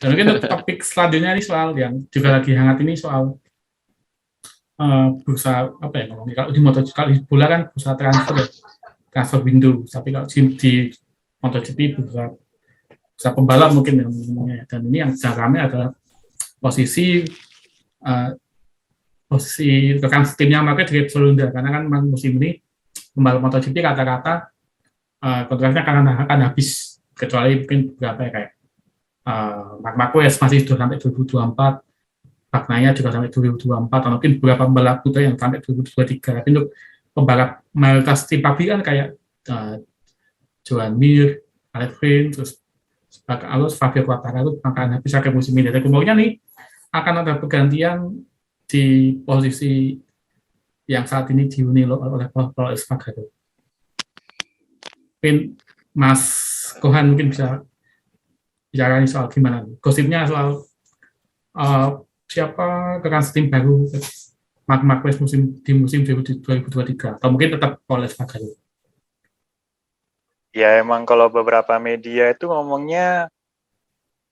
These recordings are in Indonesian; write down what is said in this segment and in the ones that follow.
Dan mungkin untuk topik selanjutnya ini soal yang juga lagi hangat ini soal bursa apa ya ngomongnya, kalau di MotoGP, kalau di bola kan bursa transfer window, tapi kalau di MotoGP bursa pembalap mungkin yang ngomongnya. Dan ini yang sedang ramai adalah posisi rekan timnya Marquez di Honda, karena kan musim ini pembalap MotoGP rata-rata kontraknya akan habis, kecuali mungkin beberapa ya, kayak Marc Marquez masih sudah sampai 2024, Bagnaia juga sampai 2024, atau mungkin beberapa pembalap muda yang sampai 2023. Tapi untuk pembalap mayoritas tim pabrikan kayak Joan Mir, Alex Rins, terus Fabio Quartararo akan habis akhir musim ini. Jadi kemungkinan nih akan ada pergantian di posisi yang saat ini dihuni oleh Paul Espargaro. Mungkin Mas Kohan mungkin bisa bicara soal gimana gosipnya soal siapa rekan tim baru Marc Marquez di musim 2023, atau mungkin tetap Paul Espargaro. Ya emang kalau beberapa media itu ngomongnya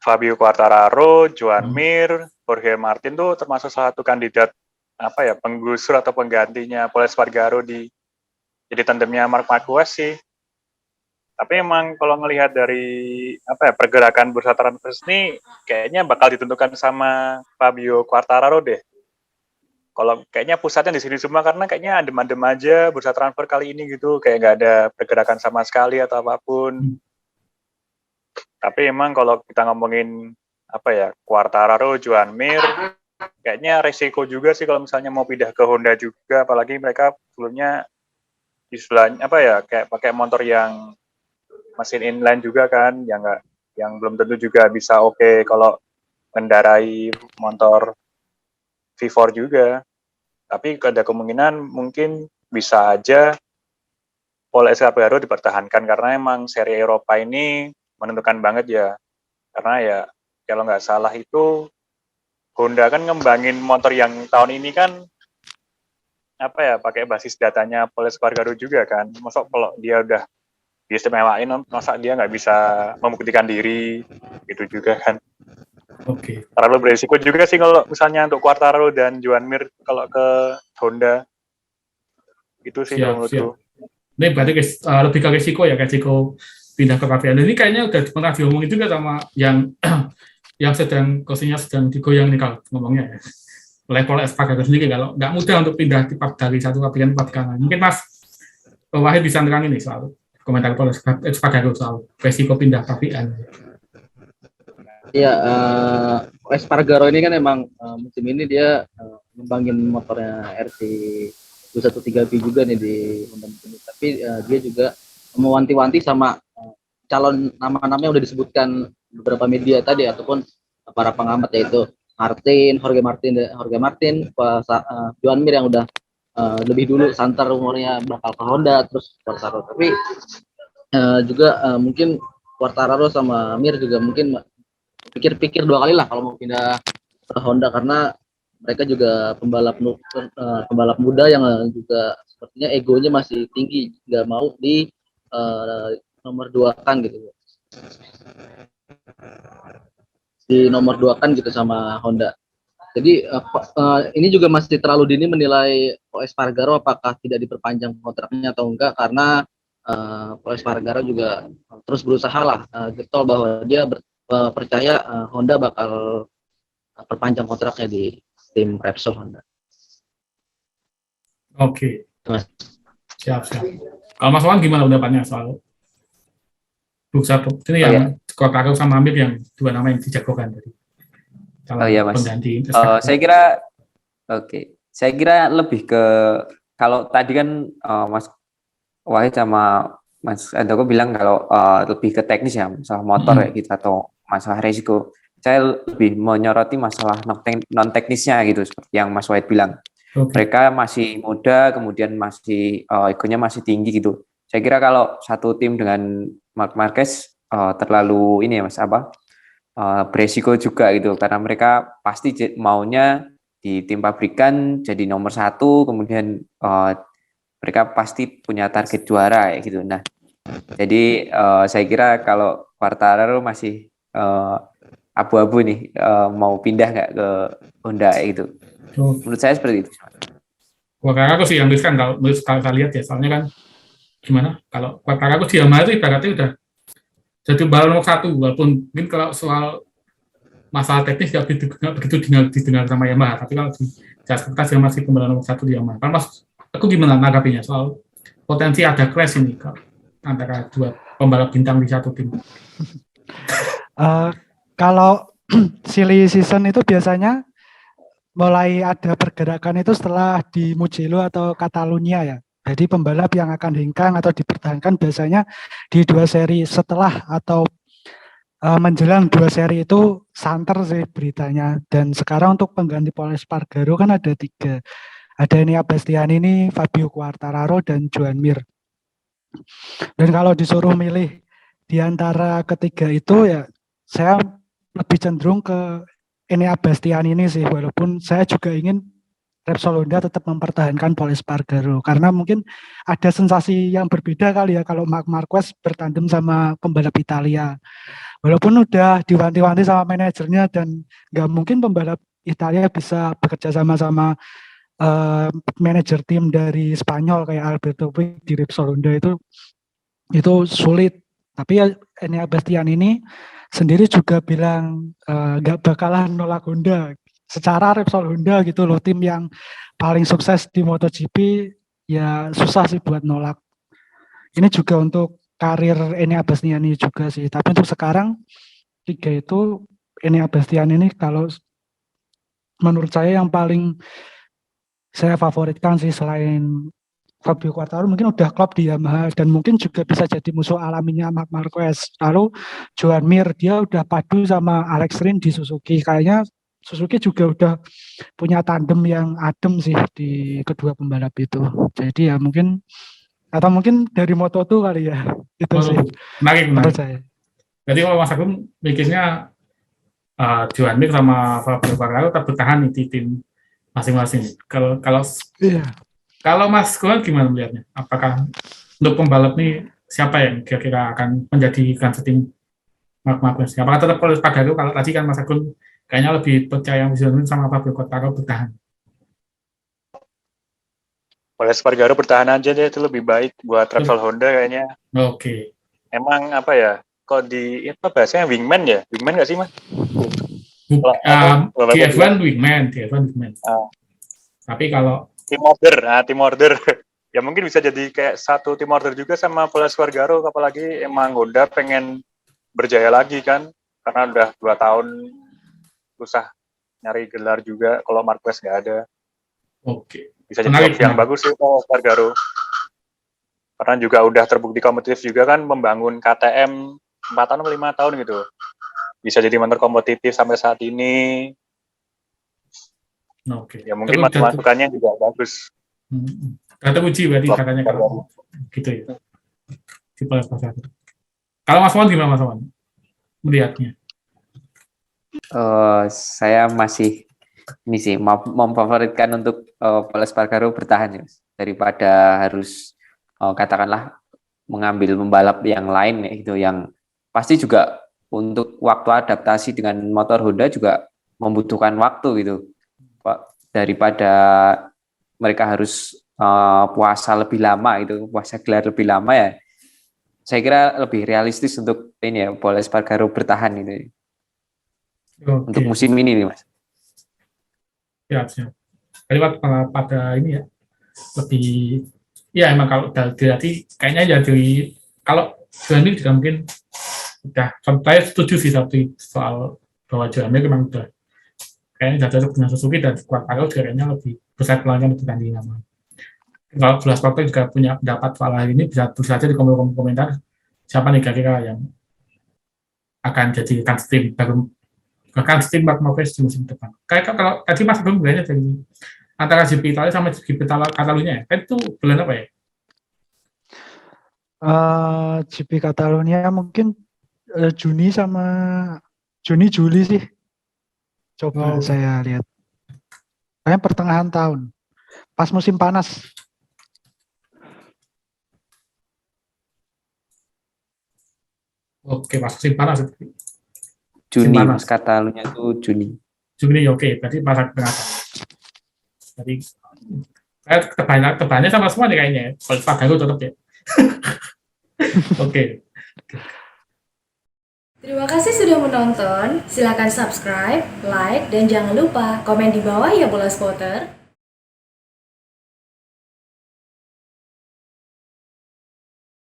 Fabio Quartararo, Joan Mir, Jorge Martin tuh termasuk salah satu kandidat penggusur atau penggantinya Paul Espargaro jadi tandemnya Marc Marquez sih. Tapi emang kalau ngelihat dari pergerakan bursa transfer ini kayaknya bakal ditentukan sama Fabio Quartararo deh. Kalau kayaknya pusatnya di sini semua, karena kayaknya adem-adem aja bursa transfer kali ini gitu, kayak nggak ada pergerakan sama sekali atau apapun. Tapi emang kalau kita ngomongin Quartararo, Joan Mir, kayaknya resiko juga sih kalau misalnya mau pindah ke Honda juga, apalagi mereka sebelumnya istilahnya kayak pakai motor yang mesin inline juga kan, yang belum tentu juga bisa oke kalau mengendarai motor V4 juga. Tapi ada kemungkinan mungkin bisa aja Paul Espargaro dipertahankan, karena emang seri Eropa ini menentukan banget ya. Karena ya kalau nggak salah itu Honda kan ngembangin motor yang tahun ini kan pakai basis datanya Paul Espargaro juga kan. Masa kalau dia udah diistimewain, masa dia nggak bisa membuktikan diri gitu juga kan. Oke. Terlalu berisiko juga sih kalau misalnya untuk Quartararo dan Joan Mir kalau ke Honda. Itu sih kalau menurutku. Ini berarti lebih ke risiko ya, risiko pindah ke pabrikan. Ini kayaknya udah pernah diomongin juga sama yang kosnya sedang digoyang nih kalau ngomongnya ya. Oleh Paul Espargaro sendiri, kalau nggak mudah untuk pindah dari satu pabrikan ke pabrikan lain. Mungkin Mas Wahid bisa nerangin nih soal komentar Paul Espargaro soal risiko pindah pabrikan. Iya, Espargaro ini kan emang musim ini dia ngembangin motornya RT 213V juga nih di Honda ini. Tapi dia juga mewanti-wanti sama calon nama-nama yang udah disebutkan beberapa media tadi ataupun para pengamat, yaitu Jorge Martin, Joan Mir yang udah lebih dulu santer umurnya bakal ke Honda, terus Quartararo. Tapi juga mungkin Quartararo sama Mir juga mungkin pikir-pikir dua kali lah kalau mau pindah ke Honda, karena mereka juga pembalap muda yang juga sepertinya egonya masih tinggi, nggak mau di nomor 2 kan gitu, di nomor 2 kan gitu sama Honda. Jadi ini juga masih terlalu dini menilai Espargaro apakah tidak diperpanjang kontraknya atau enggak, karena Espargaro juga terus berusaha lah getol bahwa dia percaya Honda bakal perpanjang kontraknya di tim Repsol Honda. Oke. Siap. Kalau Mas Wan gimana pendapatnya soal bursa ini yang Quartararo sama Mir, yang dua nama yang dijagokan tadi? Mas. Saya kira lebih ke, kalau tadi kan Mas Wahid sama Mas Andoko bilang kalau lebih ke teknis ya, masalah motor ya gitu, atau masalah resiko. Saya lebih menyoroti masalah non teknisnya gitu, seperti yang Mas Wahid bilang. Mereka masih muda, kemudian masih egonya masih tinggi gitu. Saya kira kalau satu tim dengan Marc Marquez terlalu ini ya Mas, beresiko juga gitu, karena mereka pasti maunya di tim pabrikan jadi nomor 1, kemudian mereka pasti punya target juara ya gitu. Nah, jadi saya kira kalau Quartararo masih abu-abu nih, mau pindah nggak ke Honda itu. Oh, Menurut saya seperti itu. Quartararo sih yang riskan kalau saya lihat ya, soalnya kan gimana kalau Quartararo di Yamaha itu ibaratnya udah jadi balon nomor satu, walaupun mungkin kalau soal masalah teknis nggak begitu didengar sama Yamaha, tapi kalau di Jakarta dia masih pembalap nomor satu di Yamaha. Kan mas, aku gimana nanggapinya soal potensi ada clash ini antara dua pembalap bintang di satu tim? Kalau silly season itu biasanya mulai ada pergerakan itu setelah di Mugello atau Catalunya ya. Jadi pembalap yang akan hengkang atau dipertahankan biasanya di 2 seri setelah atau menjelang 2 seri itu santer sih beritanya. Dan sekarang untuk pengganti Pol Espargaro kan ada 3. Ada Enea Bastianini, Fabio Quartararo, dan Joan Mir. Dan kalau disuruh milih di antara ketiga itu ya saya lebih cenderung ke Enea Bastianini sih, walaupun saya juga ingin Repsol Honda tetap mempertahankan Pol Espargaro karena mungkin ada sensasi yang berbeda kali ya kalau Marc Marquez bertandem sama pembalap Italia. Walaupun udah diwanti-wanti sama manajernya dan nggak mungkin pembalap Italia bisa bekerja sama-sama manajer tim dari Spanyol kayak Alberto Puig di Repsol Honda itu sulit. Tapi ya Enea Bastianini sendiri juga bilang nggak bakalan nolak Honda. Secara Repsol Honda gitu loh, tim yang paling sukses di MotoGP, ya susah sih buat nolak. Ini juga untuk karir Enea Bastianini juga sih. Tapi untuk sekarang 3 itu Enea Bastianini kalau menurut saya yang paling saya favoritkan sih selain Fabio Quartararo mungkin udah klop di Yamaha dan mungkin juga bisa jadi musuh alaminya Marc Marquez. Lalu Joan Mir dia udah padu sama Alex Rins di Suzuki. Kayaknya Suzuki juga udah punya tandem yang adem sih di kedua pembalap itu. Jadi ya mungkin atau mungkin dari Moto2 kali ya. Itu sih Menarik. menurut saya. Jadi kalau Mas Agung mikirnya Joan Mir sama Fabio Quartararo tetap bertahan di tim masing-masing. Kalau Mas Kuan gimana melihatnya? Apakah untuk pembalap nih siapa yang kira-kira akan menjadikan setim Marc Marquez? Apakah tetap Pol Espargaro? Kalau tadi kan Mas Agun kayaknya lebih percaya Joan sama Fabio Quartararo bertahan. Pol Espargaro bertahan aja deh, itu lebih baik buat Repsol Honda kayaknya. Oke. Emang apa ya? Kok di apa bahasanya wingman ya? Wingman nggak sih mas? Di F1 wingman. Tapi kalau tim order. Ya mungkin bisa jadi kayak satu tim order juga sama Pol Espargaro, apalagi emang Honda pengen berjaya lagi kan, karena udah 2 tahun susah nyari gelar juga kalau Marquez nggak ada. Oke. Bisa jadi opsi yang bagus sih Pol Espargaro. Karena juga udah terbukti kompetitif juga kan, membangun KTM 4 tahun atau 5 tahun gitu. Bisa jadi motor kompetitif sampai saat ini. Oke. Ya mungkin masukannya juga bagus. Kata uji berarti katanya kalau gitu ya. Si Pol Espargaro. Kalau Mas Wan gimana Mas Wan melihatnya? Saya masih ini sih memfavoritkan untuk Pol Espargaro bertahan ya, daripada harus katakanlah mengambil pembalap yang lain ya, itu yang pasti juga untuk waktu adaptasi dengan motor Honda juga membutuhkan waktu gitu Pak, daripada mereka harus puasa lebih lama itu, puasa gelar lebih lama ya. Saya kira lebih realistis untuk ini ya Pol Espargaro bertahan itu. Okay. Untuk musim ini nih Mas. Siap. Jadi pada ini ya lebih ya emang kalau berarti kayaknya ya dari kalau Joan Mir juga mungkin udah saya setuju sih tapi soal bahwa Joan Mir memang udah kayaknya sudah cocok dengan Suzuki dan Quartararo juga kayaknya lebih besar peluangnya untuk ganti nama. Kalau Blas Porto juga punya pendapat soal hal ini, bisa tulis saja di komentar siapa nih kira-kira yang akan jadi steam baru Marc Marquez di musim depan. Kayak kalau tadi Mas belum bilangnya dari antara GP Italia sama GP Catalunya, kan itu bulan apa ya? GP Catalunya mungkin Juni-Juli sih. Coba saya lihat. Kayaknya pertengahan tahun. Pas musim panas. Oke, pas musim panas. Juni, Musim Mas, Katalunya tuh Juni. Juni, oke, berarti masa tengah. Jadi tebannya sama semua nih kayaknya. Kalau Espargaro tetap ya. Oke. Terima kasih sudah menonton. Silakan subscribe, like, dan jangan lupa komen di bawah ya Bola Spotter.